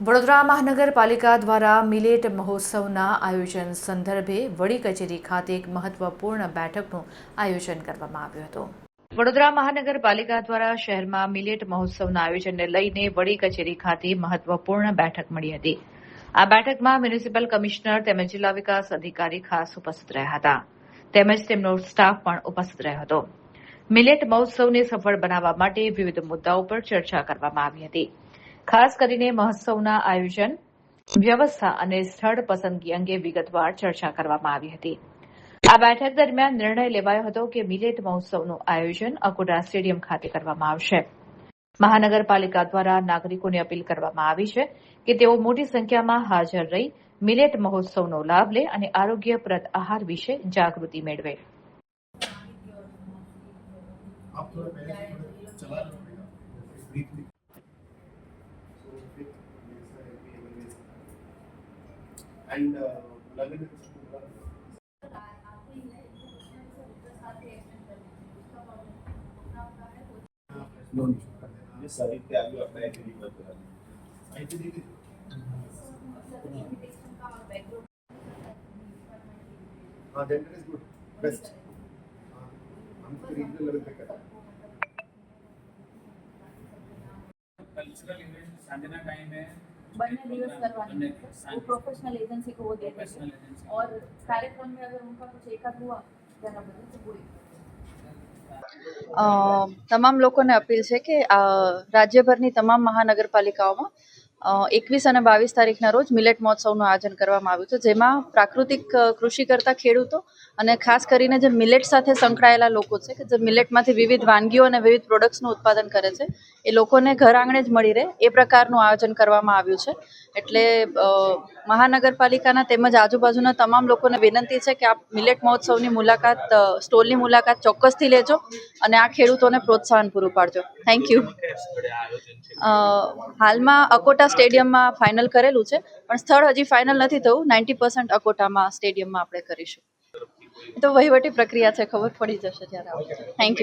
વડોદરા મહાનગરપાલિકા દ્વારા મિલેટ મહોત્સવના આયોજન સંદર્ભે વડી કચેરી ખાતે એક મહત્વપૂર્ણ બેઠકનું આયોજન કરવામાં આવ્યું હતું। વડોદરા મહાનગરપાલિકા દ્વારા શહેરમાં મિલેટ મહોત્સવના આયોજનને લઈને વડી કચેરી ખાતે મહત્વપૂર્ણ બેઠક મળી હતી। આ બેઠકમાં મ્યુનિસિપલ કમિશનર તેમજ જિલ્લા વિકાસ અધિકારી ખાસ ઉપસ્થિત રહ્યા હતા તેમજ તેમનો સ્ટાફ પણ ઉપસ્થિત રહ્યો હતો। મિલેટ મહોત્સવને સફળ બનાવવા માટે વિવિધ મુદ્દાઓ પર ચર્ચા કરવામાં આવી હતી। ખાસ કરીને મહોત્સવના આયોજન, વ્યવસ્થા અને સ્થળ પસંદગી અંગે વિગતવાર ચર્ચા કરવામાં આવી હતી। આ બેઠક દરમિયાન નિર્ણય લેવાયો હતો કે મિલેટ મહોત્સવનું આયોજન અકોટા સ્ટેડિયમ ખાતે કરવામાં આવશે। મહાનગરપાલિકા દ્વારા નાગરિકોને અપીલ કરવામાં આવી છે કે તેઓ મોટી સંખ્યામાં હાજર રહી મિલેટ મહોત્સવનો લાભ લે અને આરોગ્યપ્રદ આહાર વિશે જાગૃતિ મેળવે। And this service पे आगे apply करी बात करा आई थी दीदी हाँ dental is good best हम तो रीजनल लेवल पे करते हैं कल्चरल इवेंट सांजना टाइम है बनने दिवस करवाने वो प्रोफेशनल एजेंसी को वो देते हैं और कार्यक्रम में अगर उनका कुछ एकाध हुआ जरा बदल तो पूरी તમામ લોકોને અપીલ છે કે રાજ્યભરની તમામ મહાનગરપાલિકાઓમાં 21 અને 22 તારીખના રોજ મિલેટ મહોત્સવનું આયોજન કરવામાં આવ્યું છે, જેમાં પ્રાકૃતિક કૃષિ કરતા ખેડૂતો અને ખાસ કરીને જે મિલેટ સાથે સંકળાયેલા લોકો છે કે જે મિલેટમાંથી વિવિધ વાનગીઓ અને વિવિધ પ્રોડક્ટ્સનું ઉત્પાદન કરે છે એ લોકોને ઘર આંગણે જ મળી રહે એ પ્રકારનું આયોજન કરવામાં આવ્યું છે। એટલે મહાનગરપાલિકાના તેમજ આજુબાજુના તમામ લોકોને વિનંતી છે કે આપ મિલેટ મહોત્સવની મુલાકાત, સ્ટોલની મુલાકાત ચોક્કસથી લેજો અને આ ખેડૂતોને પ્રોત્સાહન પૂરું પાડજો। Thank you. હાલમાં અકોટા સ્ટેડિયમમાં ફાઇનલ કરેલું છે, પણ સ્થળ હજી ફાઇનલ નથી થયું। 90% અકોટામાં સ્ટેડિયમમાં આપણે કરીશું। એ તો વહીવટી પ્રક્રિયા છે, ખબર પડી જશે ત્યારે આવશે। Thank you.